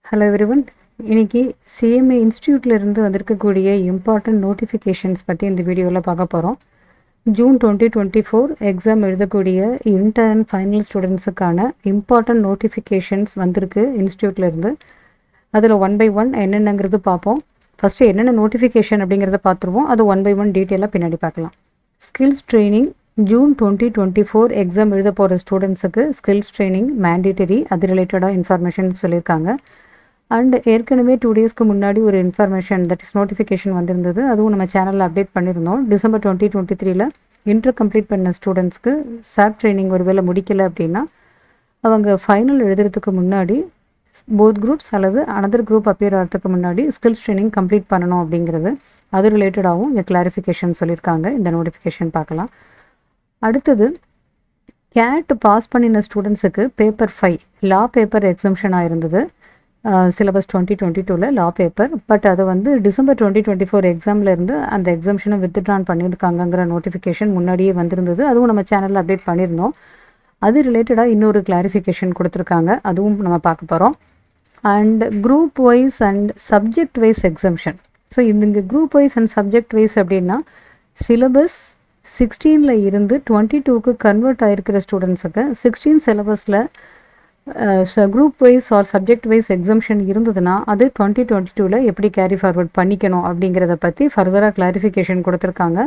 Hello everyone. இன்னைக்கு CMA இன்ஸ்டியூட்லேருந்து வந்திருக்கக்கூடிய இம்பார்ட்டன்ட் நோட்டிஃபிகேஷன்ஸ் பற்றி இந்த வீடியோவில் பார்க்க போகிறோம். ஜூன் 2024 எக்ஸாம் எழுதக்கூடிய இன்டர் அண்ட் ஃபைனல் ஸ்டூடெண்ட்ஸுக்கான இம்பார்ட்டன்ட் நோட்டிஃபிகேஷன்ஸ் வந்திருக்கு இன்ஸ்டியூட்லேருந்து. அதில் ஒன் பை ஒன் என்னென்னங்கிறது பார்ப்போம். ஃபஸ்ட்டு என்னென்ன நோட்டிஃபிகேஷன் அப்படிங்கிறத பார்த்துருவோம். அது ஒன் பை ஒன் டீட்டெயிலாக பின்னாடி பார்க்கலாம். ஸ்கில்ஸ் ட்ரைனிங் ஜூன் 2024 எக்ஸாம் எழுத போகிற ஸ்டூடெண்ட்ஸுக்கு ஸ்கில்ஸ் ட்ரைனிங் மேண்டேட்டரி, அது ரிலேட்டடாக இன்ஃபர்மேஷன் சொல்லியிருக்காங்க. அண்ட் ஏற்கனவே 2 டேஸ்க்கு முன்னாடி ஒரு இன்ஃபர்மேஷன் தட் இஸ் நோட்டிஃபிகேஷன் வந்திருந்தது. அதுவும் நம்ம சேனலில் அப்டேட் பண்ணியிருந்தோம். டிசம்பர் 2023 இன்டர் கம்ப்ளீட் பண்ண ஸ்டூடெண்ட்ஸ்க்கு சாப் ட்ரைனிங் ஒரு வேளை முடிக்கலை அப்படின்னா அவங்க ஃபைனல் எழுதுறதுக்கு முன்னாடி போத் குரூப்ஸ் அல்லது அனதர் குரூப் அப்பியர் ஆகிறதுக்கு முன்னாடி ஸ்கில்ஸ் ட்ரைனிங் கம்ப்ளீட் பண்ணணும் அப்படிங்கிறது அது ரிலேட்டடாகவும் இங்கே கிளாரிஃபிகேஷன் சொல்லியிருக்காங்க. இந்த நோட்டிஃபிகேஷன் பார்க்கலாம். அடுத்தது கேட் பாஸ் பண்ணின ஸ்டூடெண்ட்ஸுக்கு பேப்பர் 5 லா பேப்பர் எக்ஸம்ஷனாக இருந்தது. Syllabus 2022 law paper. பட் அதை வந்து டிசம்பர் 2024 எக்ஸாம்லேருந்து அந்த எக்ஸம்ஷனை வித்ட்ரான் பண்ணியிருக்காங்கங்கிற நோட்டிஃபிகேஷன் முன்னாடியே வந்திருந்தது. அதுவும் நம்ம சேனலில் அப்டேட் பண்ணியிருந்தோம். அது ரிலேட்டடாக இன்னொரு கிளாரிஃபிகேஷன் கொடுத்துருக்காங்க. அதுவும் நம்ம பார்க்க போகிறோம். And group wise and subject wise exemption. So இங்கே group wise and subject wise அப்படின்னா சிலபஸ் 16 இருந்து 22க்கு கன்வெர்ட் ஆகிருக்கிற ஸ்டூடெண்ட்ஸுக்கு 16 சிலபஸில் group wise or subject wise exemption இருந்ததுன்னா அது 2022 எப்படி கேரி ஃபார்வர்ட் பண்ணிக்கணும் அப்படிங்கிறத பற்றி ஃபர்தராக கிளாரிஃபிகேஷன் கொடுத்துருக்காங்க.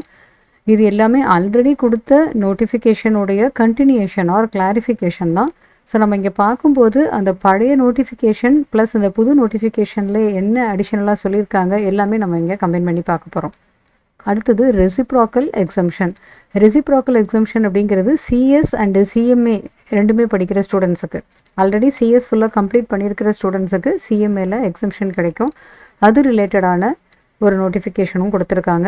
இது எல்லாமே ஆல்ரெடி கொடுத்த நோட்டிஃபிகேஷனுடைய கண்டினியூஷன் ஆர் கிளாரிஃபிகேஷன் தான். ஸோ நம்ம இங்கே பார்க்கும்போது அந்த பழைய நோட்டிஃபிகேஷன் ப்ளஸ் அந்த புது நோட்டிஃபிகேஷனில் என்ன அடிஷ்னலாக சொல்லியிருக்காங்க எல்லாமே நம்ம இங்கே கம்பைன் பண்ணி பார்க்க போகிறோம். அடுத்தது ரெசிப்ராக்கல் எக்ஸம்ஷன். ரெசிப்ராக்கல் எக்ஸம்ஷன் அப்படிங்கிறது CS அண்டு CMA ரெண்டுமே படிக்கிற ஸ்டூடெண்ட்ஸுக்கு, ஆல்ரெடி CS ஃபுல்லாக கம்ப்ளீட் பண்ணியிருக்கிற ஸ்டூடெண்ட்ஸுக்கு CMAல எக்ஸம்ஷன் கிடைக்கும். அது ரிலேட்டடான ஒரு நோட்டிஃபிகேஷனும் கொடுத்துருக்காங்க.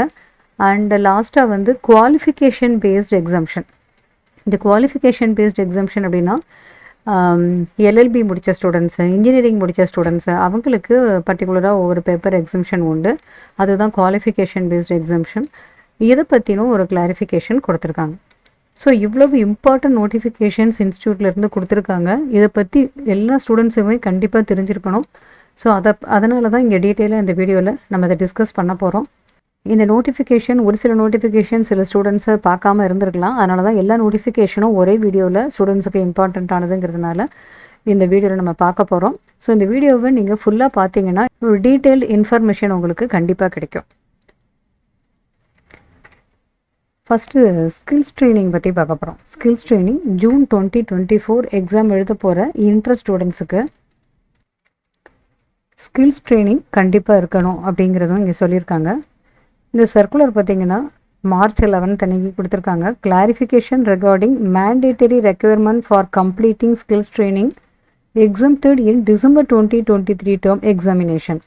அண்ட் லாஸ்ட்டாக வந்து குவாலிஃபிகேஷன் பேஸ்ட் எக்ஸம்ஷன். இந்த குவாலிஃபிகேஷன் பேஸ்ட் எக்ஸம்ஷன் அப்படின்னா LLB முடித்த ஸ்டூடெண்ட்ஸு, இன்ஜினியரிங் முடித்த ஸ்டூடெண்ட்ஸு அவங்களுக்கு பர்டிகுலராக ஒவ்வொரு பேப்பர் எக்ஸம்ஷன் உண்டு. அதுதான் குவாலிஃபிகேஷன் பேஸ்ட் எக்ஸம்ஷன். இதை பற்றினும் ஒரு கிளாரிஃபிகேஷன் கொடுத்துருக்காங்க. ஸோ இவ்வளவு இம்பார்ட்டன்ட் நோட்டிஃபிகேஷன்ஸ் இன்ஸ்டியூட்லேருந்து கொடுத்துருக்காங்க. இதை பற்றி எல்லா ஸ்டூடெண்ட்ஸுமே கண்டிப்பாக தெரிஞ்சிருக்கணும். ஸோ அதனால தான் இங்கே டீட்டெயிலாக இந்த வீடியோவில் நம்ம அதை டிஸ்கஸ் பண்ண போகிறோம். இந்த நோட்டிஃபிகேஷன் ஒரு சில நோட்டிஃபிகேஷன் சில ஸ்டூடெண்ட்ஸை பார்க்காம இருந்திருக்கலாம். அதனால தான் எல்லா நோட்டிஃபிகேஷனும் ஒரே வீடியோவில் ஸ்டூடெண்ட்ஸுக்கு இம்பார்ட்டண்ட்டானதுங்கிறதுனால இந்த வீடியோவில் நம்ம பார்க்க போகிறோம். ஸோ இந்த வீடியோவை நீங்கள் ஃபுல்லாக பார்த்தீங்கன்னா ஒரு டீட்டெயில் இன்ஃபர்மேஷன் உங்களுக்கு கண்டிப்பாக கிடைக்கும். ஃபஸ்ட்டு ஸ்கில்ஸ் ட்ரைனிங் பற்றி பார்க்க போகிறோம். ஸ்கில்ஸ் ட்ரைனிங் ஜூன் 2024 எக்ஸாம் எழுத போகிற இன்டர் ஸ்டூடெண்ட்ஸுக்கு ஸ்கில்ஸ் ட்ரைனிங் கண்டிப்பாக இருக்கணும் அப்படிங்கிறதும் இங்கே சொல்லியிருக்காங்க. இந்த சர்க்குலர் பார்த்திங்கன்னா March 11 அன்னைக்கு கொடுத்துருக்காங்க. Clarification recording mandatory requirement for completing skills training exempted in December 2023 term examination.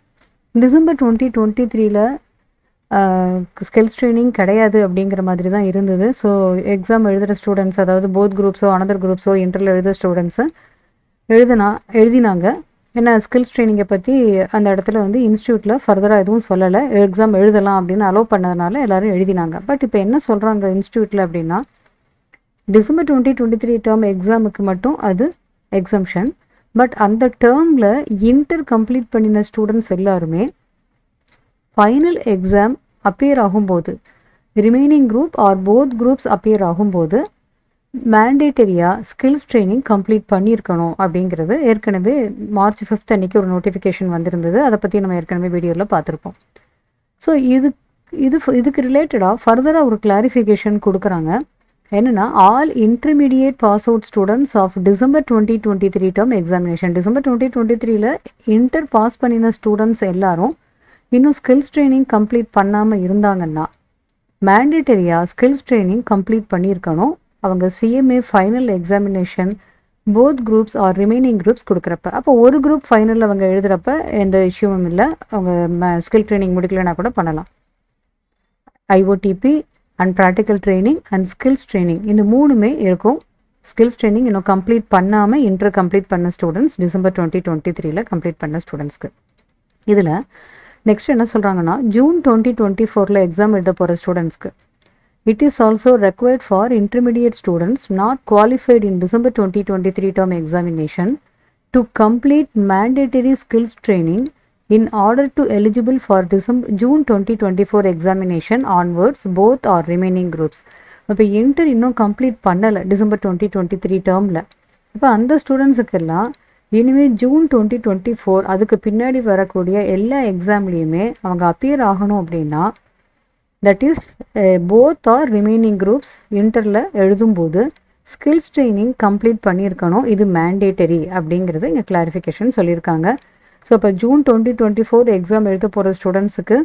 December 2023 skills training கிடையாது அப்படிங்கிற மாதிரி தான் இருந்தது. ஸோ எக்ஸாம் எழுதுகிற ஸ்டூடெண்ட்ஸ், அதாவது போத் குரூப்ஸோ அனதர் குரூப்ஸோ இன்டரில் எழுதுகிற ஸ்டூடெண்ட்ஸு எழுதினாங்க. ஏன்னா ஸ்கில்ஸ் ட்ரைனிங்கை பற்றி அந்த இடத்துல வந்து இன்ஸ்டியூட்டில் ஃபர்தராக எதுவும் சொல்லலை. எக்ஸாம் எழுதலாம் அப்படின்னு அலோவ் பண்ணதுனால எல்லோரும் எழுதினாங்க. பட் இப்போ என்ன சொல்கிறாங்க இன்ஸ்டியூட்டில் அப்படின்னா டிசம்பர் 2023 டேர்ம் எக்ஸாமுக்கு மட்டும் அது எக்ஸம்ஷன். பட் அந்த டேர்மில் இன்டர் கம்ப்ளீட் பண்ணின ஸ்டூடெண்ட்ஸ் எல்லாருமே ஃபைனல் எக்ஸாம் அப்பியர் ஆகும்போது, remaining group or both groups appear ஆகும்போது மேண்டேட்டரியாக ஸ்கில்ஸ் ட்ரைனிங் கம்ப்ளீட் பண்ணியிருக்கணும் அப்படிங்கிறது ஏற்கனவே March 5 அன்றைக்கி ஒரு நோட்டிஃபிகேஷன் வந்திருந்தது. அதை பற்றி நம்ம ஏற்கனவே வீடியோவில் பார்த்துருப்போம். ஸோ இதுக்கு ரிலேட்டடாக ஃபர்தராக ஒரு கிளாரிஃபிகேஷன் கொடுக்குறாங்க. என்னென்னா all intermediate pass out students of December 2023 term examination. December 2023 inter pass பண்ணின ஸ்டூடெண்ட்ஸ் எல்லாரும் இன்னும் ஸ்கில்ஸ் ட்ரைனிங் கம்ப்ளீட் பண்ணாமல் இருந்தாங்கன்னா மேண்டேட்டரியாக ஸ்கில்ஸ் ட்ரைனிங் கம்ப்ளீட் பண்ணியிருக்கணும். அவங்க CMA final examination both groups or remaining groups கொடுக்குறப்ப, அப்போ ஒரு குரூப் ஃபைனலில் அவங்க எழுதுகிறப்ப எந்த இஷ்யூவும் இல்லை. அவங்க ஸ்கில் ட்ரைனிங் முடிக்கலைன்னா கூட பண்ணலாம். IOTP and practical training and skills training இந்த மூணுமே இருக்கும். ஸ்கில்ஸ் ட்ரைனிங் இன்னும் கம்ப்ளீட் பண்ணாமல் இன்டர் கம்ப்ளீட் பண்ண ஸ்டூடெண்ட்ஸ் டிசம்பர் 2023 கம்ப்ளீட் பண்ண ஸ்டூடெண்ட்ஸ்க்கு. இதில் நெக்ஸ்ட் என்ன சொல்கிறாங்கன்னா ஜூன் 2024 எக்ஸாம் எழுத போகிற ஸ்டூடெண்ட்ஸ்க்கு it is also required for intermediate students not qualified in December 2023 term examination to complete mandatory skills training in order to eligible for June 2024 examination onwards both or remaining groups. இப்போ inter இன்னும் complete பண்ணலை December 2023 டேர்மில். இப்போ அந்த ஸ்டூடெண்ட்ஸுக்கெல்லாம் இனிமேல் June 2024 அதுக்கு பின்னாடி வரக்கூடிய எல்லா எக்ஸாம்லேயுமே அவங்க அப்பியர் ஆகணும் அப்படின்னா that is both or remaining groups இன்டரில் எழுதும்போது ஸ்கில்ஸ் ட்ரைனிங் கம்ப்ளீட் பண்ணியிருக்கணும். இது மேண்டேட்டரி அப்படிங்கிறது இங்கே கிளாரிஃபிகேஷன் சொல்லியிருக்காங்க. ஸோ இப்போ ஜூன் 2024 எக்ஸாம் எழுத போகிற ஸ்டூடெண்ட்ஸுக்கு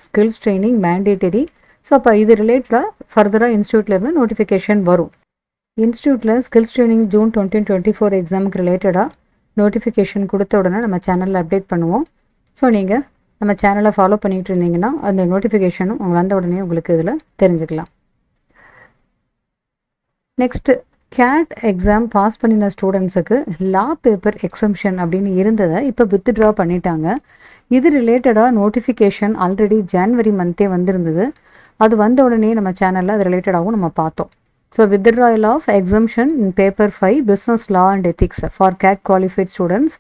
ஸ்கில்ஸ் ட்ரைனிங் மேண்டேட்டரி. ஸோ அப்போ இது ரிலேட்டடாக ஃபர்தராக இன்ஸ்டியூட்லேருந்து நோட்டிஃபிகேஷன் வரும். இன்ஸ்டியூட்டில் ஸ்கில்ஸ் ட்ரைனிங் ஜூன் 2024 எக்ஸாமுக்கு ரிலேட்டடாக நோட்டிஃபிகேஷன் கொடுத்த உடனே நம்ம சேனலில் அப்டேட் பண்ணுவோம். ஸோ நீங்கள் நம்ம சேனலை ஃபாலோ பண்ணிகிட்டு இருந்தீங்கன்னா அந்த நோட்டிஃபிகேஷனும் வந்த உடனே உங்களுக்கு இதில் தெரிஞ்சுக்கலாம். நெக்ஸ்ட்டு கேட் எக்ஸாம் பாஸ் பண்ணின ஸ்டூடெண்ட்ஸுக்கு லா பேப்பர் எக்ஸம்ஷன் அப்படின்னு இருந்ததை இப்போ வித்ட்ரா பண்ணிட்டாங்க. இது ரிலேட்டடாக நோட்டிஃபிகேஷன் ஆல்ரெடி ஜான்வரி மந்த்தே வந்திருந்தது. அது வந்த உடனே நம்ம சேனலில் அது ரிலேட்டடாகவும் நம்ம பார்த்தோம். So withdrawal of exemption in paper 5 business law and ethics for CAT qualified students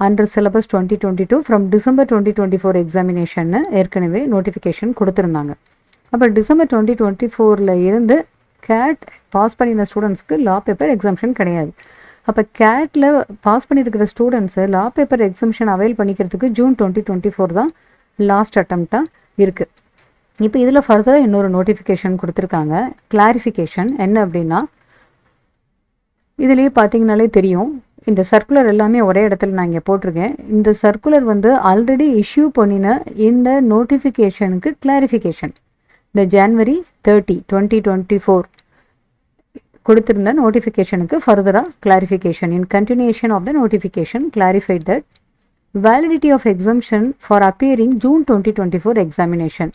under syllabus 2022 from December 2024 எக்ஸாமினேஷன்னு ஏற்கனவே நோட்டிஃபிகேஷன் கொடுத்துருந்தாங்க. அப்போ டிசம்பர் 2024 இருந்து கேட் பாஸ் பண்ணின ஸ்டூடெண்ட்ஸ்க்கு லா பேப்பர் எக்ஸம்ஷன் கிடையாது. அப்போ கேட்டில் பாஸ் பண்ணியிருக்கிற ஸ்டூடெண்ட்ஸு லா பேப்பர் எக்ஸம்ஷன் அவைல் பண்ணிக்கிறதுக்கு ஜூன் 2024 தான் லாஸ்ட் அட்டம்ப்டாக இருக்குது. இப்போ இதில் ஃபர்தராக இன்னொரு நோட்டிஃபிகேஷன் கொடுத்துருக்காங்க. கிளாரிஃபிகேஷன் என்ன அப்படின்னா, இதுலேயே பார்த்தீங்கனாலே தெரியும், இந்த சர்க்குலர் எல்லாமே ஒரே இடத்துல நான் இங்கே போட்டிருக்கேன். இந்த சர்க்குலர் ஆல்ரெடி இஷ்யூ பண்ணின இந்த நோட்டிஃபிகேஷனுக்கு கிளாரிஃபிகேஷன் இந்த ஜான்வரி 30, 2024 கொடுத்திருந்த நோட்டிஃபிகேஷனுக்கு ஃபர்தராக clarification. In continuation of the notification clarified that validity of exemption for appearing June 2024 examination.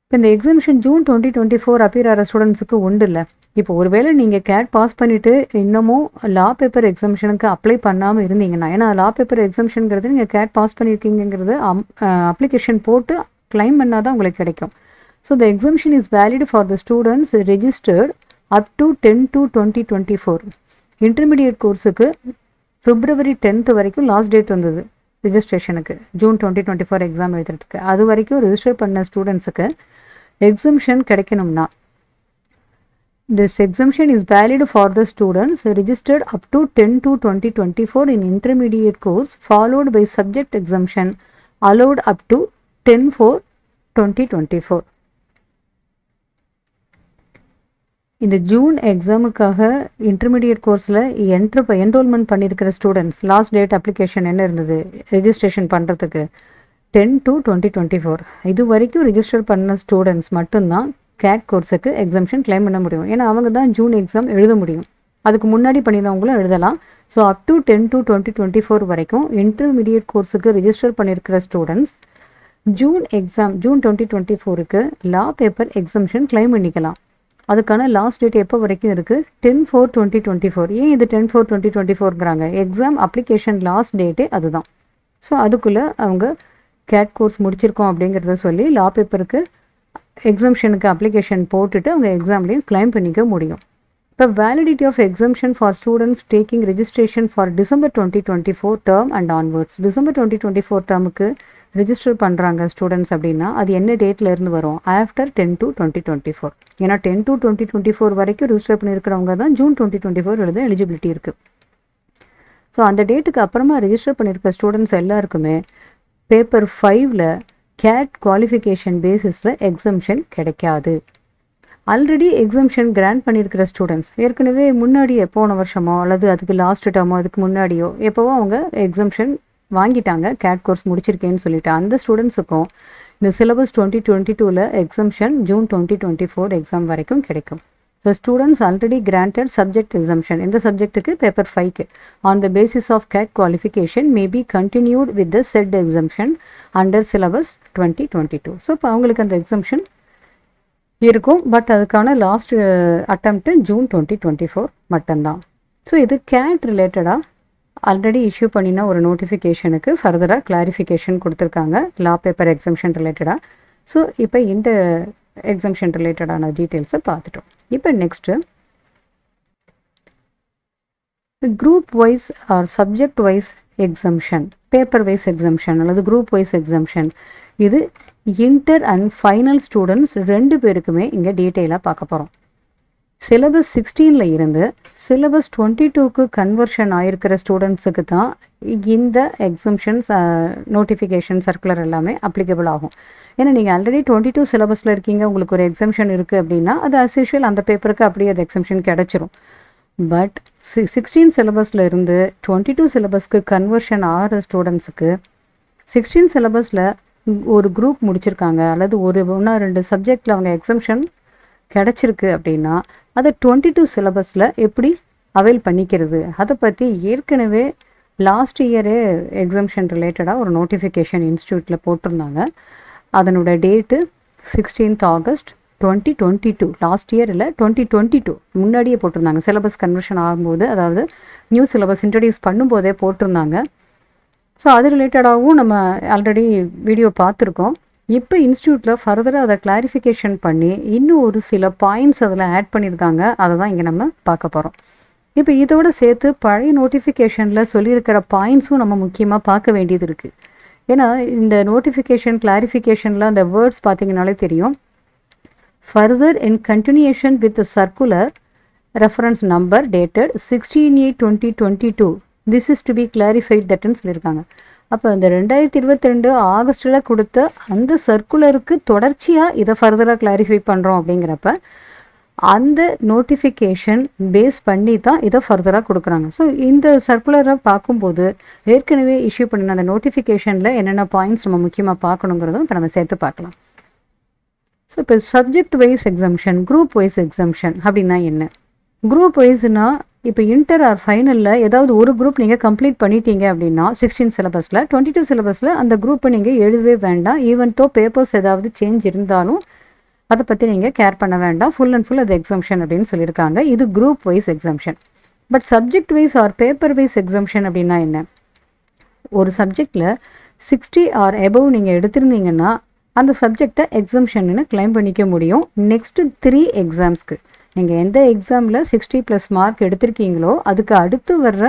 இப்போ இந்த எக்ஸம்ஷன் ஜூன் 2024 அப்பியர் ஆகிற ஸ்டூடெண்ட்ஸுக்கு உண்டு இல்லை. இப்போ ஒருவேளை நீங்கள் கேட் பாஸ் பண்ணிவிட்டு இன்னமும் லா பேப்பர் எக்ஸம்ஷனுக்கு அப்ளை பண்ணாமல் இருந்தீங்கன்னா, ஏன்னா லா பேப்பர் எக்ஸம்ஷனுங்கிறது நீங்கள் கேட் பாஸ் பண்ணியிருக்கீங்கிறது அப்ளிகேஷன் போட்டு கிளைம் பண்ணால் தான் உங்களுக்கு கிடைக்கும். So the exemption is valid for the students registered up to 10/2/2024. Intermediate கோர்ஸுக்கு February 10th வரைக்கும் லாஸ்ட் டேட் வந்தது ரிஜிஸ்ட்ரேஷனுக்கு, ஜூன் 2024 எக்ஸாம் எழுதுறதுக்கு. அது வரைக்கும் ரிஜிஸ்டர் பண்ண ஸ்டூடெண்ட்ஸுக்கு எக்ஸம்ஷன் கிடைக்கணும்னா this exemption is valid for the students registered up to 10/2/2024 in intermediate course followed by subject exemption allowed up to 10/4/2024. இந்த ஜூன் எக்ஸாமுக்காக இன்டர்மீடியட் கோர்ஸில் என்ரோல்மெண்ட் பண்ணியிருக்கிற ஸ்டூடெண்ட்ஸ் லாஸ்ட் டேட் அப்ளிகேஷன் என்ன இருந்தது ரெஜிஸ்ட்ரேஷன் பண்ணுறதுக்கு 10/2/2024. இது வரைக்கும் ரிஜிஸ்டர் பண்ண ஸ்டூடெண்ட்ஸ் மட்டும்தான் கேட் கோர்ஸுக்கு எக்ஸம்ஷன் கிளைம் பண்ண முடியும். ஏன்னா அவங்க தான் ஜூன் எக்ஸாம் எழுத முடியும். அதுக்கு முன்னாடி பண்ணினவங்களும் எழுதலாம். ஸோ அப் டு 10/2/2024 வரைக்கும் இன்டர்மீடியட் கோர்ஸுக்கு ரிஜிஸ்டர் பண்ணியிருக்கிற ஸ்டூடெண்ட்ஸ் ஜூன் 2024க்கு லா பேப்பர் எக்ஸம்ஷன் கிளைம் பண்ணிக்கலாம். அதுக்கான லாஸ்ட் டேட் எப்போ வரைக்கும் இருக்குது? 10/4/2024. ஏன் இது 10/4/2024ங்கிறாங்க? எக்ஸாம் அப்ளிகேஷன் லாஸ்ட் டேட்டே அதுதான். ஸோ அதுக்குள்ளே அவங்க கேட் கோர்ஸ் முடிச்சிருக்கோம் அப்படிங்கிறத சொல்லி லா பேப்பருக்கு எக்ஸம்ஷனுக்கு அப்ளிகேஷன் போட்டுட்டு அவங்க எக்ஸாம்லேயும் கிளைம் பண்ணிக்க முடியும். இப்போ validity of exemption for students taking registration for December 2024 term and onwards. December 2024 டேர்முக்கு ரிஜிஸ்டர் பண்ணுறாங்க ஸ்டூடெண்ட்ஸ் அப்படின்னா அது என்ன டேட்டில் இருந்து வரும்? ஆஃப்டர் 10/2/2024. ஏன்னா 10/2/2024 வரைக்கும் ரிஜிஸ்டர் பண்ணியிருக்கிறவங்க தான் ஜூன் 2024 எழுத எலிஜிபிலிட்டி இருக்குது. ஸோ அந்த டேட்டுக்கு அப்புறமா ரிஜிஸ்டர் பண்ணியிருக்கிற ஸ்டூடெண்ட்ஸ் எல்லாருக்குமே பேப்பர் 5ல் கேட் குவாலிஃபிகேஷன் பேசிஸில் எக்ஸம்ஷன் கிடைக்காது. ஆல்ரெடி எக்ஸம்ஷன் கிராண்ட் பண்ணியிருக்கிற ஸ்டூடெண்ட்ஸ் ஏற்கனவே முன்னாடியே போன வருஷமோ அல்லது அதுக்கு லாஸ்ட் டேர்மோ அதுக்கு முன்னாடியோ எப்போவோ அவங்க எக்ஸம்ஷன் வாங்கிட்டாங்க கேட் கோர்ஸ் முடிச்சிருக்கேன்னு சொல்லிட்டு, அந்த ஸ்டூடெண்ட்ஸுக்கும் இந்த சிலபஸ் 2022ல் எக்ஸம்ஷன் ஜூன் 2024 எக்ஸாம் வரைக்கும் கிடைக்கும். So students already granted subject exemption இந்த சப்ஜெக்ட்டுக்கு பேப்பர் 5க்கு on the basis of CAT qualification may be continued with the set exemption under syllabus 2022. So இப்போ அவங்களுக்கு அந்த எக்ஸம்ஷன் இருக்கும். பட் அதுக்கான லாஸ்ட் அட்டம்ப்ட்டு ஜூன் 2024 மட்டும்தான். ஸோ இது கேட் ரிலேட்டடாக ஆல்ரெடி இஷ்யூ பண்ணின ஒரு நோட்டிஃபிகேஷனுக்கு ஃபர்தராக கிளாரிஃபிகேஷன் கொடுத்துருக்காங்க லா பேப்பர் எக்ஸம்ஷன் ரிலேட்டடாக. ஸோ இப்போ இந்த எக்ஸம்ஷன் ரிலேட்டடான டீட்டெயில்ஸை பார்த்துட்டோம். இப்போ next group wise or subject wise exemption, paper wise exemption அல்லது குரூப் வைஸ் எக்ஸம்ஷன், இது இன்டர் அண்ட் ஃபைனல் ஸ்டூடெண்ட்ஸ் ரெண்டு பேருக்குமே இங்கே டீட்டெயிலாக பார்க்க போகிறோம். சிலபஸ் 16ல் இருந்து சிலபஸ் 22க்கு கன்வர்ஷன் ஆகிருக்கிற ஸ்டூடெண்ட்ஸுக்கு தான் இந்த எக்ஸம்ஷன்ஸ் நோட்டிஃபிகேஷன் சர்க்குலர் எல்லாமே அப்ளிகபிள் ஆகும். ஏன்னா நீங்கள் ஆல்ரெடி 22 சிலபஸில் இருக்கீங்க, உங்களுக்கு ஒரு எக்ஸம்ஷன் இருக்குது அப்படின்னா அது அஸ் யூஷுவல் அந்த பேப்பருக்கு அப்படியே அது எக்ஸம்ஷன் கிடச்சிரும். பட் 16 சிலபஸில் இருந்து 22 சிலபஸ்க்கு கன்வர்ஷன் ஆகிற ஸ்டூடெண்ட்ஸுக்கு 16 சிலபஸில் ஒரு குரூப் முடிச்சிருக்காங்க அல்லது ஒரு 1-2 சப்ஜெக்டில் அவங்க எக்ஸம்ஷன் கிடச்சிருக்கு அப்படின்னா அதை 22 சிலபஸில் எப்படி அவைல் பண்ணிக்கிறது, அதை பற்றி ஏற்கனவே லாஸ்ட் இயரே எக்ஸம்ஷன் ரிலேட்டடாக ஒரு நோட்டிஃபிகேஷன் இன்ஸ்டியூட்டில் போட்டிருந்தாங்க. அதனோட date 16th August 2022, last year இல்லை 2022 முன்னாடியே போட்டிருந்தாங்க. சிலபஸ் கன்வர்ஷன் ஆகும்போது, அதாவது நியூ சிலபஸ் இன்ட்ரடியூஸ் பண்ணும்போதே போட்டிருந்தாங்க. ஸோ அது ரிலேட்டடாகவும் நம்ம ஆல்ரெடி வீடியோ பார்த்துருக்கோம். இப்போ இன்ஸ்டியூட்டில் ஃபர்தராக அதை கிளாரிஃபிகேஷன் பண்ணி இன்னும் ஒரு சில பாயிண்ட்ஸ் அதில் ஆட் பண்ணியிருக்காங்க. அதை தான் இங்கே நம்ம பார்க்க போகிறோம். இப்போ இதோடு சேர்த்து பழைய நோட்டிஃபிகேஷனில் சொல்லியிருக்கிற பாயிண்ட்ஸும் நம்ம முக்கியமாக பார்க்க வேண்டியது இருக்குது. ஏன்னா இந்த நோட்டிஃபிகேஷன் கிளாரிஃபிகேஷனில் அந்த வேர்ட்ஸ் பார்த்திங்கனாலே தெரியும். Further in continuation with circular reference number dated 16/8/2022 this is to be clarified தட்னு சொல்லியிருக்காங்க. அப்போ இந்த 2022 ஆகஸ்ட்டில் கொடுத்த அந்த சர்க்குலருக்கு தொடர்ச்சியாக இதை ஃபர்தராக கிளாரிஃபை பண்ணுறோம். அப்படிங்கிறப்ப அந்த நோட்டிஃபிகேஷன் பேஸ் பண்ணி தான் இதை ஃபர்தராக கொடுக்குறாங்க. ஸோ இந்த சர்க்குலரை பார்க்கும்போது ஏற்கனவே இஷ்யூ பண்ணின அந்த நோட்டிஃபிகேஷனில் என்னென்ன பாயிண்ட்ஸ் நம்ம முக்கியமாக பார்க்கணுங்கிறதும் இப்போ நம்ம சேர்த்து பார்க்கலாம். ஸோ இப்போ subject wise exemption, group wise exemption அப்படின்னா என்ன? குரூப் வைஸ்னால் இப்போ இன்டர் ஆர் ஃபைனலில் ஏதாவது ஒரு குரூப் நீங்கள் கம்ப்ளீட் பண்ணிட்டீங்க அப்படின்னா 16 சிலபஸில் 22 சிலபஸில் அந்த குரூப்பை நீங்கள் எழுதவே வேண்டாம். ஈவன் தோ பேப்பர்ஸ் ஏதாவது சேஞ்ச் இருந்தாலும் அதை பற்றி நீங்கள் கேர் பண்ண வேண்டாம். ஃபுல் அண்ட் ஃபுல் அது எக்ஸம்ஷன் அப்படின்னு சொல்லியிருக்காங்க. இது group wise exemption. But subject wise or paper wise exemption அப்படின்னா என்ன? ஒரு சப்ஜெக்டில் 60 ஆர் எபவ் நீங்கள் எடுத்திருந்தீங்கன்னா அந்த சப்ஜெக்டை எக்ஸம்ஷன்னு கிளைம் பண்ணிக்க முடியும். நெக்ஸ்ட்டு 3 எக்ஸாம்ஸ்க்கு நீங்கள் எந்த எக்ஸாமில் 60+ மார்க் எடுத்திருக்கீங்களோ அதுக்கு அடுத்து வர்ற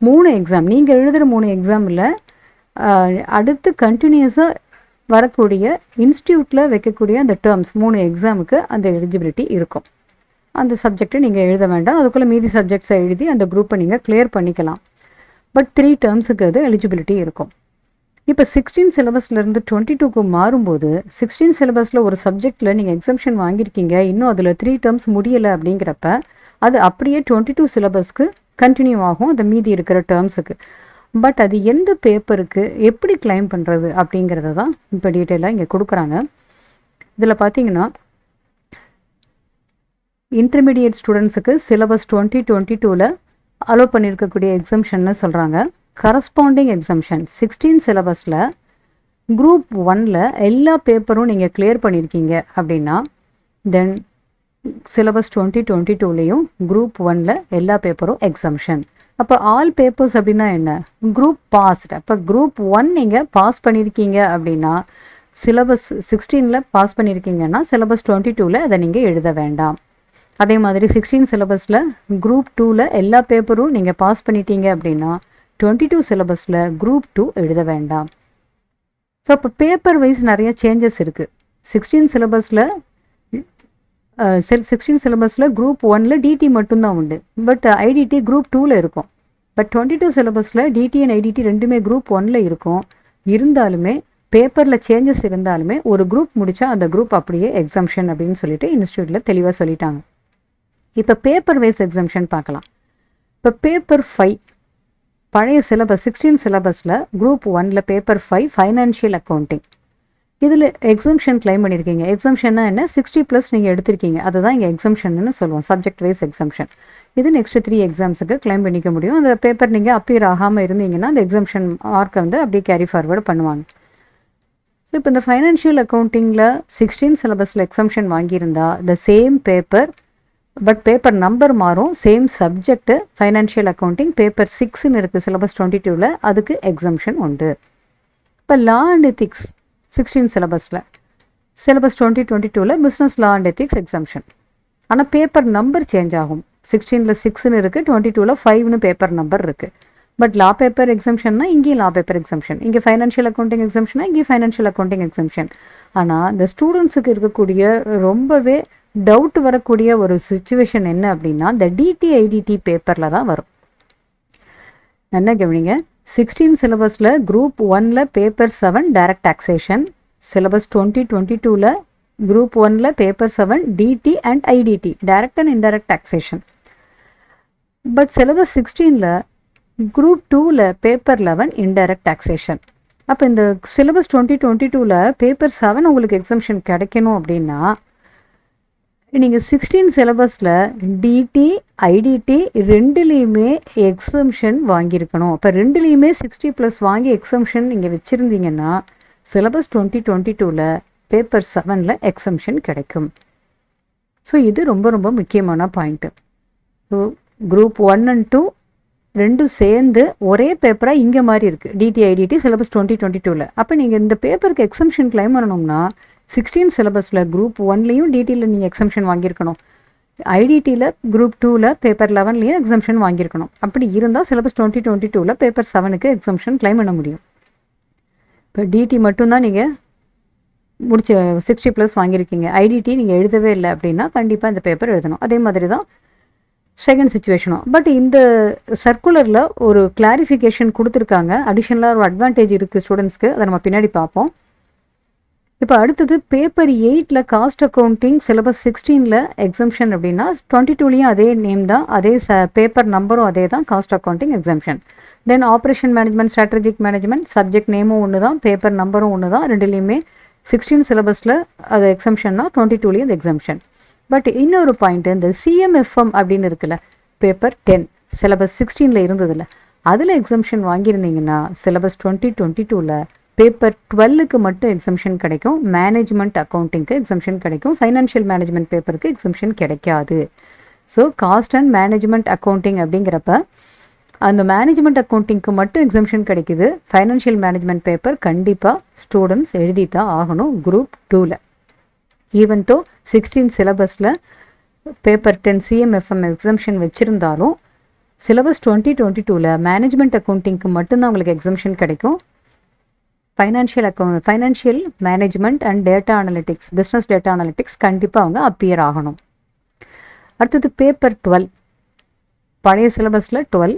3 எக்ஸாம், நீங்கள் எழுதுகிற 3 எக்ஸாமில் அடுத்து கண்டினியூஸாக வரக்கூடிய இன்ஸ்டியூட்டில் வைக்கக்கூடிய அந்த டேர்ம்ஸ் 3 எக்ஸாமுக்கு அந்த எலிஜிபிலிட்டி இருக்கும். அந்த சப்ஜெக்டை நீங்கள் எழுத வேண்டாம். அதுக்குள்ளே மீதி சப்ஜெக்ட்ஸை எழுதி அந்த குரூப்பை நீங்கள் கிளியர் பண்ணிக்கலாம். பட் 3 டேர்ம்ஸுக்கு அது எலிஜிபிலிட்டி இருக்கும். இப்போ 16 சிலபஸ்லேருந்து 22க்கு மாறும்போது 16 சிலபஸில் ஒரு சப்ஜெக்டில் நீங்கள் எக்ஸம்ஷன் வாங்கியிருக்கீங்க, இன்னும் அதில் 3 டேர்ம்ஸ் முடியலை அப்படிங்கிறப்ப அது அப்படியே 22 சிலபஸ்க்கு கண்டினியூ ஆகும், அந்த மீதி இருக்கிற டேர்ம்ஸுக்கு. பட் அது எந்த பேப்பருக்கு எப்படி கிளைம் பண்ணுறது அப்படிங்கிறத தான் இப்போ டீட்டெயிலாக இங்கே கொடுக்குறாங்க. இதில் பார்த்தீங்கன்னா இன்டர்மீடியேட் ஸ்டூடெண்ட்ஸுக்கு சிலபஸ் 2022ல் அலோவ் பண்ணியிருக்கக்கூடிய எக்ஸம்ஷன்னு சொல்கிறாங்க. கரஸ்பாண்டிங் எக்ஸம்ஷன் 16 சிலபஸில் குரூப் 1ல் எல்லா பேப்பரும் நீங்கள் கிளியர் பண்ணியிருக்கீங்க அப்படின்னா தென் சிலபஸ் 2022லேயும் குரூப் 1ல் எல்லா பேப்பரும் எக்ஸம்ஷன். அப்போ ஆல் பேப்பர்ஸ் அப்படின்னா என்ன? Group past. அப்போ குரூப் 1 நீங்கள் பாஸ் பண்ணியிருக்கீங்க அப்படின்னா சிலபஸ் 16ல் பாஸ் பண்ணியிருக்கீங்கன்னா சிலபஸ் 22ல் அதை நீங்கள் எழுத வேண்டாம். அதே மாதிரி 16 சிலபஸில் குரூப் 2ல் எல்லா பேப்பரும் நீங்கள் பாஸ் பண்ணிட்டீங்க அப்படின்னா 22 சிலபஸில் குரூப் 2 எழுத வேண்டாம். ஸோ இப்போ பேப்பர் வைஸ் நிறைய சேஞ்சஸ் இருக்குது. 16 சிலபஸில் குரூப் 1ல் டிடி மட்டும்தான் உண்டு. பட் ஐடிடி குரூப் 2ல் இருக்கும். பட் 22 சிலபஸில் டிடி அண்ட் ஐடிடி ரெண்டுமே குரூப் 1ல் இருக்கும். இருந்தாலுமே பேப்பரில் சேஞ்சஸ் இருந்தாலுமே ஒரு குரூப் முடித்தா அந்த குரூப் அப்படியே எக்ஸம்ஷன் அப்படின்னு சொல்லிட்டு இன்ஸ்டியூட்டில் தெளிவாக சொல்லிட்டாங்க. இப்போ பேப்பர் வைஸ் எக்ஸம்ஷன் பார்க்கலாம். இப்போ பேப்பர் 5 பழைய சிலபஸ் 16 சிலபஸில் குரூப் 1ல் பேப்பர் 5 ஃபைனான்ஷியல் அக்கௌண்டிங், இதில் எக்ஸம்ஷன் கிளைம் பண்ணியிருக்கீங்க. எக்ஸம்ஷன்னா என்ன? 60+ நீங்கள் எடுத்திருக்கீங்க, அதுதான் இங்கே எக்ஸம்ஷன்னு சொல்லுவோம், சப்ஜெக்ட் வைஸ் எக்ஸம்ஷன். இது நெக்ஸ்ட் 3 எக்ஸாம்ஸுக்கு கிளைம் பண்ணிக்க முடியும். அந்த பேப்பர் நீங்கள் அப்பியர் ஆகாமல் இருந்தீங்கன்னா அந்த எக்ஸம்ஷன் மார்க்கை வந்து அப்படியே கேரி ஃபார்வர்டு பண்ணுவாங்க. ஸோ இப்போ இந்த ஃபைனான்ஷியல் அக்கௌண்டிங்கில் 16 சிலபஸில் எக்ஸம்ஷன் வாங்கியிருந்தா the same paper, but paper number மாறும், same subject financial accounting paper 6ன்னு இருக்குது சிலபஸ் 22ல், அதுக்கு எக்ஸம்ஷன் உண்டு. இப்போ லா அண்ட் எத்திக்ஸ் 16 சிலபஸில் சிலபஸ் 2022ல் business law and ethics exemption. ஆனால் பேப்பர் நம்பர் சேஞ்ச் ஆகும். 16ல் 6ன்னு இருக்குது, 22ல் 5ன்னு பேப்பர் நம்பர் இருக்குது. பட் லா பேப்பர் எக்ஸம்ஷன்னா இங்கேயும் லா பேப்பர் எக்ஸம்ஷன், இங்கே ஃபைனான்ஷியல் அக்கௌண்டிங் எக்ஸம்ஷனா இங்கே ஃபைனான்ஷியல் அக்கௌண்டிங் எக்ஸம்ஷன். ஆனால் இந்த ஸ்டூடெண்ட்ஸுக்கு இருக்கக்கூடிய ரொம்பவே டவுட் வரக்கூடிய ஒரு சுச்சுவேஷன் என்ன அப்படின்னா இந்த டிடிஐடிடி பேப்பரில் தான் வரும். என்ன கவனிங்க, 16 சிலபஸில் குரூப் 1ல் பேப்பர் 7 டைரக்ட் டாக்ஸேஷன், சிலபஸ் 2022ல் குரூப் 1ல் paper 7 DT and IDT direct and indirect taxation. But syllabus 16ல் குரூப் 2ல் பேப்பர் 11 இன்டைரக்ட் டாக்ஸேஷன். அப்போ இந்த சிலபஸ் 2022ல் பேப்பர் 7 உங்களுக்கு எக்ஸம்ஷன் கிடைக்கணும் அப்படின்னா நீங்கள் 16 சிலபஸில் டிடி ஐடிடி ரெண்டுலேயுமே எக்ஸம்ஷன் வாங்கியிருக்கணும். அப்போ ரெண்டுலேயுமே 60+ வாங்கி எக்ஸம்ஷன் நீங்கள் வச்சுருந்தீங்கன்னா சிலபஸ் 2022ல் பேப்பர் 7ல் எக்ஸம்ஷன் கிடைக்கும். ஸோ இது ரொம்ப ரொம்ப முக்கியமான பாயிண்ட்டு. ஸோ குரூப் 1 and 2 ரெண்டும் சேர்ந்து ஒரே பேப்பராக இங்கே மாதிரி இருக்குது, டிடி ஐடிடி சிலபஸ் 2022ல். அப்போ நீங்கள் இந்த பேப்பருக்கு எக்ஸம்ஷன் கிளைம் பண்ணணும்னா 16 சிலபஸில் குரூப் 1லேயும் டிடியில் நீங்கள் எக்ஸம்ஷன் வாங்கியிருக்கணும், ஐடிடியில் குரூப் 2ல் பேப்பர் 11லேயும் எக்ஸம்ஷன் வாங்கியிருக்கணும். அப்படி இருந்தால் சிலபஸ் 2022ல் பேப்பர் 7க்கு எக்ஸம்ஷன் கிளைம் பண்ண முடியும். இப்போ டிடி மட்டும்தான் நீங்கள் முடிச்ச 60+ வாங்கியிருக்கீங்க, ஐடிடி நீங்கள் எழுதவே இல்லை அப்படின்னா கண்டிப்பாக இந்த பேப்பர் எழுதணும். அதே மாதிரி தான் செகண்ட் சுச்சுவேஷனும். பட் இந்த சர்க்குலரில் ஒரு கிளாரிஃபிகேஷன் கொடுத்துருக்காங்க, அடிஷ்னலாக ஒரு அட்வான்டேஜ் இருக்குது ஸ்டூடெண்ட்ஸ்க்கு, அதை நம்ம பின்னாடி பார்ப்போம். இப்போ அடுத்தது பேப்பர் 8ல் காஸ்ட் அக்கௌண்டிங் சிலபஸ் 16ல் எக்ஸம்ஷன் அப்படின்னா 22லேயும் அதே நேம் தான், அதே பேப்பர் நம்பரும் அதே தான், cost accounting exemption. Then operation management, strategic management, subject நேமும் ஒன்று தான், பேப்பர் நம்பரும் ஒன்று தான், ரெண்டுலேயுமே 16 சிலபஸில் அது எக்ஸம்ஷன்னா 22லேயும் அது எக்ஸம்ஷன். பட் இன்னொரு பாயிண்ட்டு, இந்த CMFM அப்படின்னு இருக்குல்ல, பேப்பர் 10 சிலபஸ் 16ல் இருந்ததில்ல, அதில் எக்ஸம்ஷன் வாங்கியிருந்தீங்கன்னா சிலபஸ் 2022ல் பேப்பர் 12க்கு மட்டும் எக்ஸம்ஷன் கிடைக்கும், மேனேஜ்மெண்ட் அக்கௌண்டிங்க்கு எக்ஸம்ஷன் கிடைக்கும், ஃபைனான்ஷியல் மேனேஜ்மெண்ட் பேப்பருக்கு எக்ஸம்ஷன் கிடைக்காது. So cost and management accounting அப்படிங்கிறப்ப அந்த மேனேஜ்மெண்ட் அக்கௌண்டிங்க்கு மட்டும் எக்ஸம்ஷன் கிடைக்குது, ஃபைனான்ஷியல் மேனேஜ்மெண்ட் பேப்பர் கண்டிப்பாக ஸ்டூடெண்ட்ஸ் எழுதி தான் ஆகணும் குரூப் 2ல். ஈவன் தோ 16 சிலபஸில் பேப்பர் 10 CMFM எக்ஸம்ஷன் வச்சுருந்தாலும் சிலபஸ் 2022ல் மேனேஜ்மெண்ட் அக்கௌண்டிங்க்கு மட்டும்தான் உங்களுக்கு எக்ஸம்ஷன் கிடைக்கும். Financial management and data analytics, business data analytics கண்டிப்பாக அவங்க அப்பியர் ஆகணும். அடுத்தது பேப்பர் 12 பழைய சிலபஸில் 12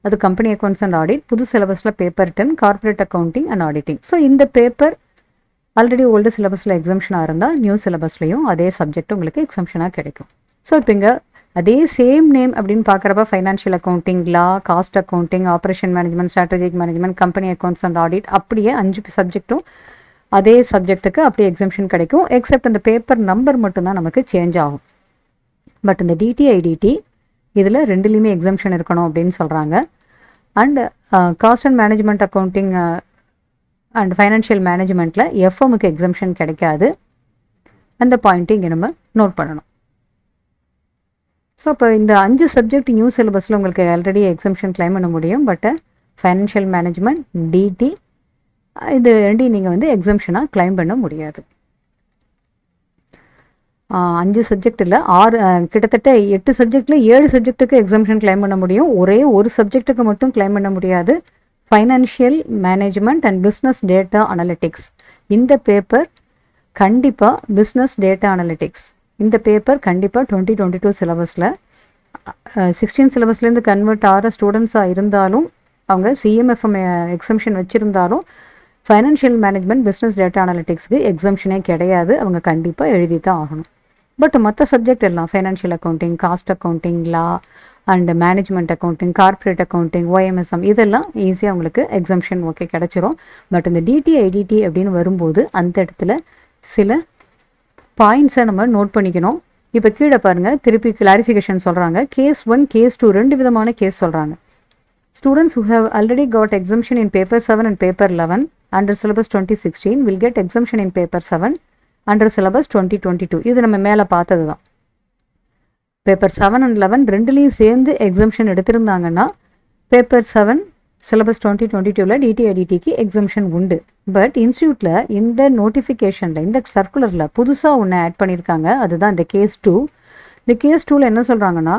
அது கம்பெனி அக்கௌண்ட்ஸ் அண்ட் ஆடிட், புது சிலபஸில் paper 10 corporate accounting and auditing. So இந்த பேப்பர் ஆல்ரெடி ஓல்டு சிலபஸில் எக்ஸம்ஷனாக இருந்தால் நியூ சிலபஸ்லையும் அதே சப்ஜெக்ட் உங்களுக்கு எக்ஸம்ஷனாக கிடைக்கும். ஸோ இப்போ இங்கே அதே சேம் நேம் அப்படின்னு பார்க்குறப்ப financial accounting, law, cost accounting, operation management, strategic management, company accounts and audit, அப்படியே 5 சப்ஜெக்ட்டும் அதே சப்ஜெக்ட்டுக்கு அப்படியே எக்ஸம்ஷன் கிடைக்கும். எக்ஸப்ட் அந்த பேப்பர் நம்பர் மட்டும்தான் நமக்கு சேஞ்ச் ஆகும். பட் இந்த டிடிஐடிடி இதில் ரெண்டுலேயுமே எக்ஸம்ஷன் இருக்கணும் அப்படின்னு சொல்கிறாங்க. And cost and management accounting and financial மேனேஜ்மெண்ட்டில் எஃப்எம்முக்கு எக்ஸம்ஷன் கிடைக்காது. அந்த பாயிண்ட்டு இங்கே நம்ம நோட் பண்ணணும். ஸோ இப்போ இந்த 5 சப்ஜெக்ட் நியூ சிலபஸில் உங்களுக்கு ஆல்ரெடி எக்ஸம்ஷன் கிளைம் பண்ண முடியும். பட் ஃபைனான்ஷியல் மேனேஜ்மெண்ட், டிடி இது ரெண்டையும் நீங்கள் வந்து எக்ஸம்ஷனாக கிளைம் பண்ண முடியாது. 5 சப்ஜெக்ட் இல்லை, 6 கிட்டத்தட்ட 8 சப்ஜெக்டில் 7 சப்ஜெக்ட்டுக்கு எக்ஸம்ஷன் கிளைம் பண்ண முடியும், ஒரே ஒரு சப்ஜெக்ட்டுக்கு மட்டும் கிளைம் பண்ண முடியாது. Financial management and business data analytics, இந்த பேப்பர் கண்டிப்பாக பிஸ்னஸ் டேட்டா அனலிட்டிக்ஸ் இந்த பேப்பர் கண்டிப்பாக 2022 சிலபஸில் 16 சிலபஸ்லேருந்து கன்வெர்ட் ஆகிற ஸ்டூடெண்ட்ஸாக இருந்தாலும் அவங்க CMFM எக்ஸம்ஷன் வச்சுருந்தாலும் ஃபைனான்ஷியல் மேனேஜ்மெண்ட், பிஸ்னஸ் டேட்டா அனலிட்டிக்ஸ்க்கு எக்ஸம்ஷனே கிடையாது, அவங்க கண்டிப்பாக எழுதி தான் ஆகணும். பட் மற்ற சப்ஜெக்ட் எல்லாம் financial accounting, cost accounting, law and management accounting, corporate accounting, OMSM இதெல்லாம் ஈஸியாக உங்களுக்கு எக்ஸம்ஷன் ஓகே கிடச்சிரும். பட் இந்த டிடிஐடிடி அப்படின்னு வரும்போது அந்த இடத்துல சில பாயிண்ட்ஸை நம்ம நோட் பண்ணிக்கணும். இப்போ கீழே பாருங்கள், திருப்பி கிளாரிஃபிகேஷன் சொல்கிறாங்க. கேஸ் 1, கேஸ் 2 2 விதமான கேஸ் சொல்கிறாங்க. Students who have already got exemption in paper 7 and paper 11 under syllabus 2016 will get exemption in paper 7 under syllabus 2022. இது நம்ம மேலே பார்த்தது தான். பேப்பர் 7 and 11 ரெண்டுலேயும் சேர்ந்து எக்ஸம்ஷன் எடுத்திருந்தாங்கன்னா பேப்பர் 7 சிலபஸ் 2022ல் டிடிஐடிடிக்கு எக்ஸம்ஷன் உண்டு. பட் இன்ஸ்டியூட்டில் இந்த நோட்டிஃபிகேஷனில் இந்த சர்க்குலரில் புதுசாக ஒன்று ஆட் பண்ணியிருக்காங்க, அதுதான் இந்த கேஸ் 2. இந்த கேஸ் 2ல் என்ன சொல்கிறாங்கன்னா,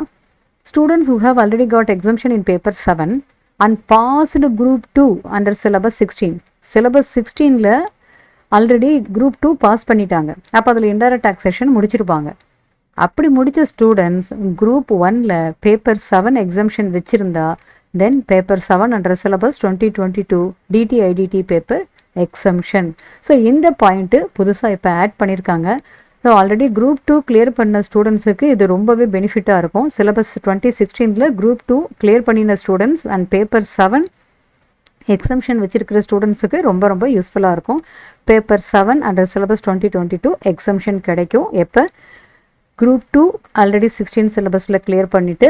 Students who have already got exemption in paper 7 and passed group 2 under syllabus 16. Syllabus 16ல ஆல்ரெடி குரூப் 2 பாஸ் பண்ணிட்டாங்க. அப்போ அதில் இன்டைரக்ட் டாக்ஸேஷன் முடிச்சிருப்பாங்க. அப்படி முடித்த ஸ்டூடெண்ட்ஸ் குரூப் 1ல பேப்பர் 7 எக்ஸம்ஷன் வச்சுருந்தா then paper 7 under syllabus 2022 DT IDT paper exemption. So இந்த பாயிண்ட்டு புதுசாக இப்போ ஆட் பண்ணியிருக்காங்க. ஸோ ஆல்ரெடி குரூப் 2 கிளியர் பண்ண ஸ்டூடெண்ட்ஸுக்கு இது ரொம்பவே பெனிஃபிட்டாக இருக்கும். சிலபஸ் 2016ல குரூப் 2 கிளியர் பண்ணின ஸ்டூடெண்ட்ஸ் அண்ட் பேப்பர் 7 எக்ஸம்ஷன் வச்சிருக்கிற ஸ்டூடெண்ட்ஸுக்கு ரொம்ப ரொம்ப யூஸ்ஃபுல்லாக இருக்கும். பேப்பர் 7 அண்டர் சிலபஸ் 2022 எக்ஸம்ஷன் கிடைக்கும். எப்போ குரூப் 2 ஆல்ரெடி 16 சிலபஸில் கிளியர் பண்ணிவிட்டு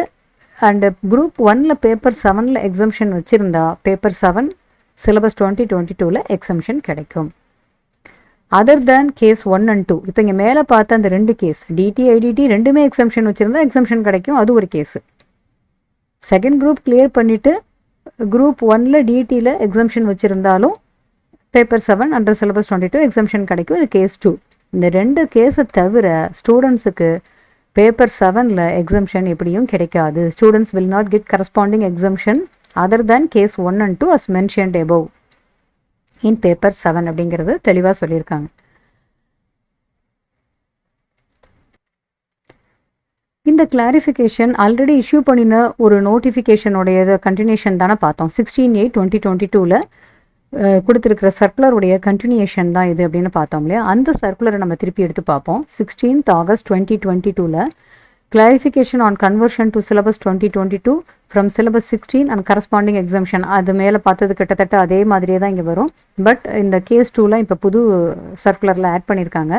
அண்டு குரூப் 1ல பேப்பர் 7ல் எக்ஸம்ஷன் வச்சுருந்தா பேப்பர் 7 சிலபஸ் 2022ல் எக்ஸம்ஷன் கிடைக்கும். Other than case 1 and 2. இப்போ இங்கே மேலே பார்த்த அந்த 2 கேஸ் டிடிஐடிடி ரெண்டுமே எக்ஸம்ஷன் வச்சுருந்தா எக்ஸம்ஷன் கிடைக்கும். அது ஒரு கேஸு. செகண்ட் குரூப் கிளியர் பண்ணிவிட்டு குரூப் 1ல டிடியில் எக்ஸம்ஷன் வச்சுருந்தாலும் பேப்பர் 7 அண்டர் சிலபஸ் 22 எக்ஸம்ஷன் கிடைக்கும். இது கேஸ் 2. இந்த 2 கேஸை தவிர ஸ்டூடெண்ட்ஸுக்கு பேப்பர் 7ல் எக்ஸம்ஷன் எப்படியும் கிடைக்காது. Students will not get corresponding exemption other than case 1 and 2 as mentioned above in paper 7 அப்படிங்கிறது தெளிவாக சொல்லியிருக்காங்க. இந்த கிளாரிஃபிகேஷன் ஆல்ரெடி இஷ்யூ பண்ணின ஒரு நோட்டிஃபிகேஷனுடைய கண்டினியூஷன் தானே பார்த்தோம். 16/8/2022ல் கொடுத்துருக்கிற சர்க்குலருடைய கண்டினியூஷன் தான் இது அப்படின்னு பார்த்தோம் இல்லையா. அந்த சர்க்குலரை நம்ம திருப்பி எடுத்து பார்ப்போம். 16th August 2022ல் clarification on conversion to syllabus 2022 from syllabus 16 and corresponding exemption. அது மேலே பார்த்தது கிட்டத்தட்ட அதே மாதிரியே தான் இங்கே வரும். பட் இந்த கேஸ் 2ல இப்போ புது சர்க்குலரில் ஆட் பண்ணியிருக்காங்க.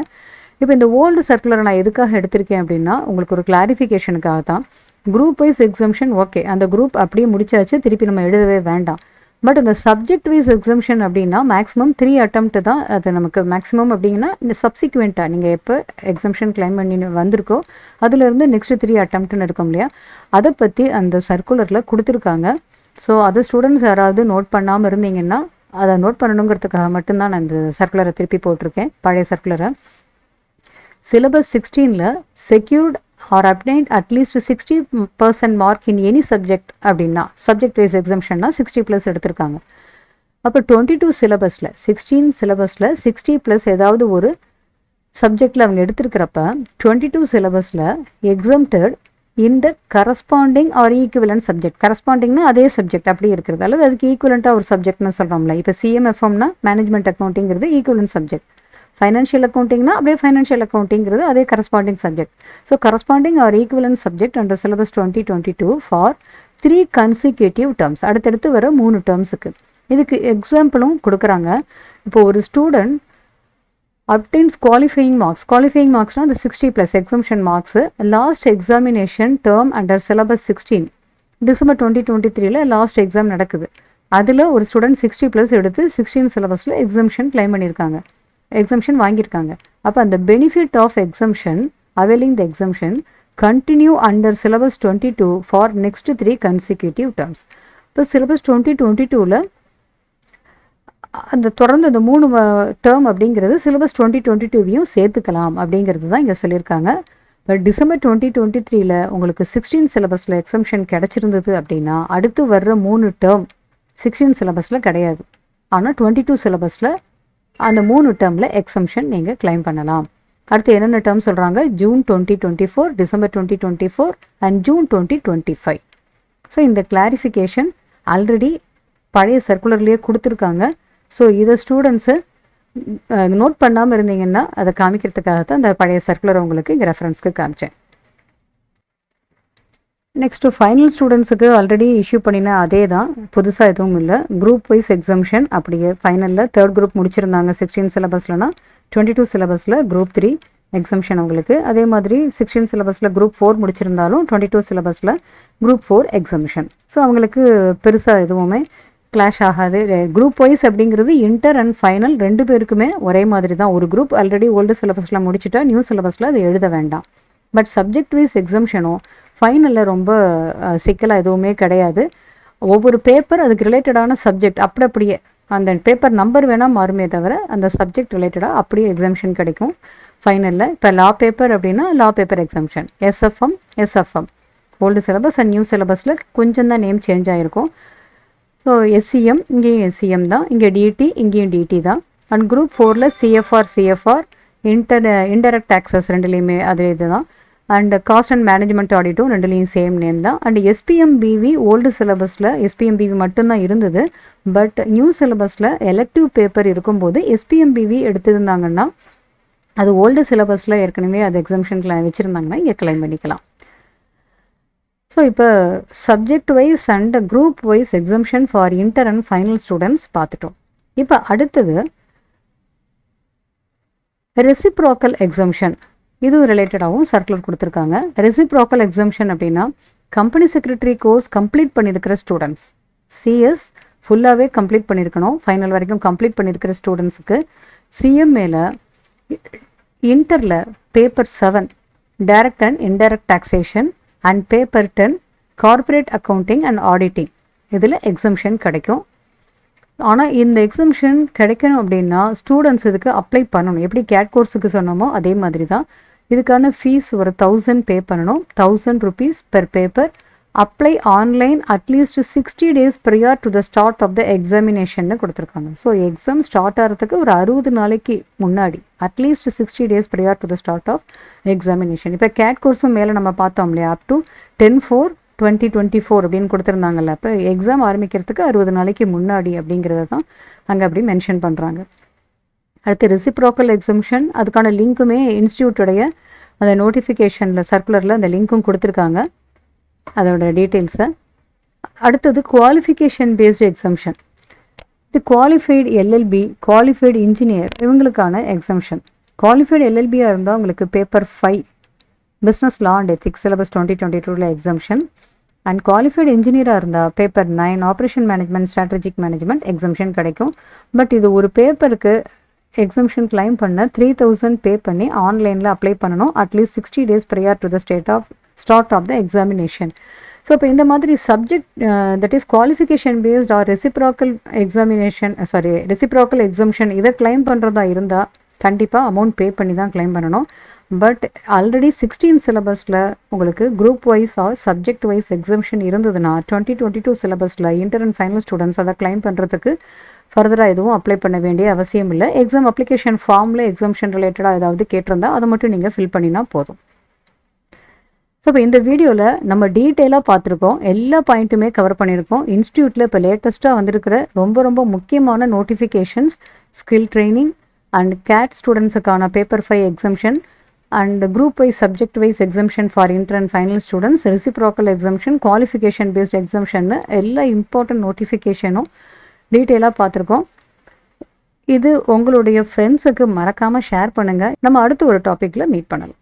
இப்போ இந்த ஓல்டு சர்க்குலரை நான் எதுக்காக எடுத்திருக்கேன் அப்படின்னா உங்களுக்கு ஒரு கிளாரிஃபிகேஷனுக்காக தான். குரூப் வைஸ் எக்ஸம்ஷன் ஓகே, அந்த குரூப் அப்படியே முடிச்சாச்சு, திருப்பி நம்ம எழுதவே வேண்டாம். பட் இந்த சப்ஜெக்ட் வைஸ் எக்ஸம்ஷன் அப்படின்னா மேக்ஸிமம் 3 attempt தான் அது நமக்கு மேக்ஸிமம். அப்படின்னா இந்த சப்சிக்வெண்ட்டாக நீங்கள் எப்போ எக்ஸம்ஷன் கிளைம் பண்ணி வந்திருக்கோ அதுலேருந்து நெக்ஸ்ட்டு 3 attemptன்னு இருக்கும் இல்லையா, அதை பற்றி அந்த சர்க்குலரில் கொடுத்துருக்காங்க. ஸோ அது ஸ்டூடெண்ட்ஸ் யாராவது நோட் பண்ணாமல் இருந்தீங்கன்னா அதை நோட் பண்ணணுங்கிறதுக்காக மட்டும்தான் நான் இந்த சர்க்குலரை திருப்பி போட்டிருக்கேன், பழைய சர்க்குலரை. சிலபஸ் 16ல் செக்யூர்ட் ஆர் அப்டைன்ட் அட்லீஸ்ட் 60% மார்க் இன் எனி சப்ஜெக்ட் அப்படின்னா சப்ஜெக்ட் வைஸ் எக்ஸம்ஷன்னா 60+ எடுத்திருக்காங்க. அப்போ 22 சிலபஸில் 16 சிலபஸில் 60+ ஏதாவது ஒரு சப்ஜெக்டில் அவங்க எடுத்திருக்கிறப்ப 22 சிலபஸில் எக்ஸம்டட் இந்த கரஸ்பாண்டிங் ஆர் ஈக்குவலன்ட் சப்ஜெக்ட். கரஸ்பாண்டிங்னா அதே சப்ஜெக்ட் அப்படி இருக்கிறது, அல்லது அதுக்கு ஈக்குவலண்ட்டாக ஒரு சப்ஜெக்ட்னு சொல்கிறோம்ல. இப்போ CMFMனா மேனேஜ்மெண்ட் அக்கௌண்டிங்கிறது ஈக்குவலன்ட் சப்ஜெக்ட், ஃபைனான்ஷியல் அக்கௌண்டிங்னா அப்படியே ஃபைனான்ஷியல் அக்கௌண்டிங்கிறது அதே corresponding subject. So corresponding or equivalent subject under syllabus 2022 for 3 consecutive terms. அடுத்தடுத்து வர 3 டேர்ம்ஸுக்கு. இதுக்கு எக்ஸாம்பிளும் கொடுக்குறாங்க. இப்போ ஒரு ஸ்டூடெண்ட் அப்டைன்ஸ் குவாலிஃபையிங் மார்க்ஸ்னால் அந்த 60+ exemption marks last examination term under syllabus 16 December 2023ல் லாஸ்ட் எக்ஸாம் நடக்குது. அதில் ஒரு ஸ்டூடெண்ட் 60+ எடுத்து 16 சிலபஸில் எக்ஸம்ஷன் கிளைம் பண்ணியிருக்காங்க, எக்ஸம்ஷன் வாங்கியிருக்காங்க. அப்போ அந்த benefit of exemption availing the exemption continue under syllabus 22 for next 3 consecutive terms. இப்போ சிலபஸ் 2022ல் அந்த தொடர்ந்து அந்த 3 டேர்ம் அப்படிங்கிறது சிலபஸ் 2022வையும் சேர்த்துக்கலாம் அப்படிங்கிறது தான் இங்கே சொல்லியிருக்காங்க. பட் டிசம்பர் 2023ல் உங்களுக்கு 16 சிலபஸில் எக்ஸம்ஷன் கிடச்சிருந்தது அப்படின்னா அடுத்து வர்ற 3 டேர்ம் 16 சிலபஸில் கிடையாது, ஆனால் 22 சிலபஸில் அந்த 3 டேர்மில் எக்ஸம்ஷன் நீங்கள் கிளைம் பண்ணலாம். அடுத்து என்னென்ன டேர்ம் சொல்கிறாங்க, June 2024, December 2024 and June 2025. So இந்த கிளாரிஃபிகேஷன் ஆல்ரெடி பழைய சர்க்குலர்லேயே கொடுத்துருக்காங்க. ஸோ இதை ஸ்டூடெண்ட்ஸு நோட் பண்ணாமல் இருந்தீங்கன்னா அதை காமிக்கிறதுக்காக தான் அந்த பழைய சர்க்குலர் உங்களுக்கு இங்கே ரெஃபரன்ஸ்க்கு காமிச்சேன். நெக்ஸ்ட்டு ஃபைனல் ஸ்டூடெண்ட்ஸுக்கு ஆல்ரெடி இஷ்யூ பண்ணின அதே தான், புதுசாக எதுவும் இல்லை. குரூப் வைஸ் எக்ஸம்ஷன் அப்படியே ஃபைனலில் தேர்ட் குரூப் முடிச்சிருந்தாங்க 16 சிலபஸ்லனா 22 சிலபஸில் குரூப் 3 எக்ஸம்ஷன் அவங்களுக்கு. அதே மாதிரி 16 சிலபஸில் குரூப் 4 முடிச்சிருந்தாலும் 22 சிலபஸில் குரூப் 4 எக்ஸம்ஷன். ஸோ அவங்களுக்கு பெருசாக எதுவுமே கிளாஷ் ஆகாது. குரூப் வைஸ் அப்படிங்கிறது இன்டர் அண்ட் ஃபைனல் 2 பேருக்குமே ஒரே மாதிரி தான். ஒரு குரூப் ஆல்ரெடி ஓல்டு சிலபஸில் முடிச்சுட்டா நியூ சிலபஸில் அதை எழுத வேண்டாம். பட் சப்ஜெக்ட் வைஸ் எக்ஸம்ஷனும் ஃபைனலில் ரொம்ப சிக்கலாக எதுவுமே கிடையாது. ஒவ்வொரு பேப்பர் அதுக்கு ரிலேட்டடான சப்ஜெக்ட் அப்படியே அந்த பேப்பர் நம்பர் வேணால் மாறுமே தவிர அந்த சப்ஜெக்ட் ரிலேட்டடாக அப்படியே எக்ஸம்ஷன் கிடைக்கும் ஃபைனலில். இப்போ லா பேப்பர் அப்படின்னா law paper exemption, SFM old syllabus and new சிலபஸில் கொஞ்சம் தான் நேம் சேஞ்ச் ஆகிருக்கும். ஸோ எஸ்சிஎம் இங்கேயும் எஸ்சிஎம் தான், இங்கே டிடி இங்கேயும் டிடி தான். அண்ட் குரூப் 4ல் சிஎஃப்ஆர் இன்டெரக்ட் டேக்ஸஸ் ரெண்டுலேயுமே அது இது தான். அண்ட் காஸ்ட் அண்ட் மேனேஜ்மெண்ட் ஆடிட்டும் ரெண்டுலேயும் சேம் நேம் தான். And SPMBV old syllabus SPMBV மட்டும்தான் இருந்தது. பட் நியூ சிலபஸில் எலெக்டிவ் பேப்பர் இருக்கும்போது எஸ்பிஎம்பிவி எடுத்திருந்தாங்கன்னா அது ஓல்டு சிலபஸில் ஏற்கனவே அது எக்ஸம்ஷனில் வச்சுருந்தாங்கன்னா இங்கே கிளைம் பண்ணிக்கலாம். ஸோ இப்போ subject wise and group wise exemption for inter and final students பார்த்துட்டோம். இப்போ அடுத்தது ரெசிப்ரோக்கல் எக்ஸம்ஷன், இது ரிலேட்டடாகவும் சர்க்குலர் கொடுத்துருக்காங்க. ரெசிப்ரோக்கல் எக்ஸம்ஷன் அப்படின்னா கம்பெனி செக்ரட்டரி கோர்ஸ் கம்ப்ளீட் பண்ணியிருக்கிற ஸ்டூடெண்ட்ஸ், சிஎஸ் ஃபுல்லாகவே கம்ப்ளீட் பண்ணியிருக்கணும், ஃபைனல் வரைக்கும் கம்ப்ளீட் பண்ணியிருக்கிற ஸ்டூடெண்ட்ஸுக்கு சிஎம்ஏல இன்டரில் paper 7 direct and indirect taxation and paper 10 corporate accounting and auditing இதில் எக்ஸம்ஷன் கிடைக்கும். ஆனால் இந்த எக்ஸம்ஷன் கிடைக்கணும் அப்படின்னா ஸ்டூடெண்ட்ஸ் இதுக்கு அப்ளை பண்ணணும். எப்படி கேட் கோர்ஸுக்கு சொன்னோமோ அதே மாதிரி தான். இதுக்கான ஃபீஸ் ஒரு 1000 பே பண்ணணும், 1000 rupees per paper. Apply online at least 60 days prior to the start of த எக்ஸாமினேஷன்னு கொடுத்துருக்காங்க. ஸோ எக்ஸாம் ஸ்டார்ட் ஆகிறதுக்கு ஒரு 60 நாளைக்கு முன்னாடி at least 60 days prior to the start of examination. இப்போ கேட் கோர்ஸும் மேலே நம்ம பார்த்தோம் இல்லையா, அப் டு 10/4/2024 அப்படின்னு கொடுத்துருந்தாங்கல்ல. இப்போ எக்ஸாம் ஆரம்பிக்கிறதுக்கு 60 நாளைக்கு முன்னாடி அப்படிங்கிறத தான் அங்கே அப்படி மென்ஷன் பண்ணுறாங்க. அடுத்து ரெசிப்ரோக்கல் எக்ஸம்ஷன், அதுக்கான லிங்க்குமே இன்ஸ்டியூட்டோடைய அந்த நோட்டிஃபிகேஷனில் சர்க்குலரில் அந்த லிங்க்கும் கொடுத்துருக்காங்க, அதோட டீட்டெயில்ஸை. அடுத்தது குவாலிஃபிகேஷன் பேஸ்டு எக்ஸம்ஷன். இது குவாலிஃபைடு எல்எல்பி, குவாலிஃபைடு இன்ஜினியர் இவங்களுக்கான எக்ஸம்ஷன். குவாலிஃபைடு எல்எல்பியாக இருந்தால் உங்களுக்கு paper 5 business law and ethics syllabus 2022 exemption. And qualified இன்ஜினியராக இருந்தால் paper 9 operation management strategic management exemption கிடைக்கும். பட் இது ஒரு பேப்பருக்கு எக்ஸம்ஷன் கிளைம் பண்ண 3000 பே பண்ணி ஆன்லைனில் அப்ளை பண்ணணும், at least 60 days prior to the start of the examination. So இப்போ இந்த மாதிரி subject that is qualification based or reciprocal exemption இதை கிளைம் பண்ணுறதா இருந்தால் கண்டிப்பாக அமௌண்ட் பே பண்ணி தான் கிளைம் பண்ணணும். பட் ஆல்ரெடி 16 சிலபஸில் உங்களுக்கு group wise or subject wise exemption இருந்ததுன்னா 2022 சிலபஸில் இன்டர் அண்ட் ஃபைனல் ஸ்டூடெண்ட்ஸ் அதை கிளைம் பண்ணுறதுக்கு ஃபர்தராக எதுவும் அப்ளை பண்ண வேண்டிய அவசியம் இல்லை. எக்ஸாம் அப்ளிகேஷன் ஃபார்மில் எக்ஸம்ஷன் ரிலேட்டடாக ஏதாவது கேட்டிருந்தால் அதை மட்டும் நீங்கள் ஃபில் பண்ணினா போதும். ஸோ இப்போ இந்த வீடியோவில் நம்ம டீட்டெயிலாக பார்த்துருக்கோம், எல்லா பாயிண்ட்டுமே கவர் பண்ணியிருக்கோம். இன்ஸ்டியூட்டில் இப்போ லேட்டஸ்ட்டாக வந்திருக்கிற ரொம்ப ரொம்ப முக்கியமான notifications, skill training and CAT ஸ்டூடெண்ட்ஸுக்கான paper 5 exemption and group wise subject wise exemption for inter and final students, reciprocal exemption, qualification based exemption, எல்லா இம்பார்ட்டன்ட் நோட்டிஃபிகேஷனும் டீட்டெயிலாக பார்த்துருக்கோம். இது உங்களுடைய ஃப்ரெண்ட்ஸுக்கு மறக்காமல் ஷேர் பண்ணுங்கள். நம்ம அடுத்து ஒரு டாப்பிக்கில் மீட் பண்ணலாம்.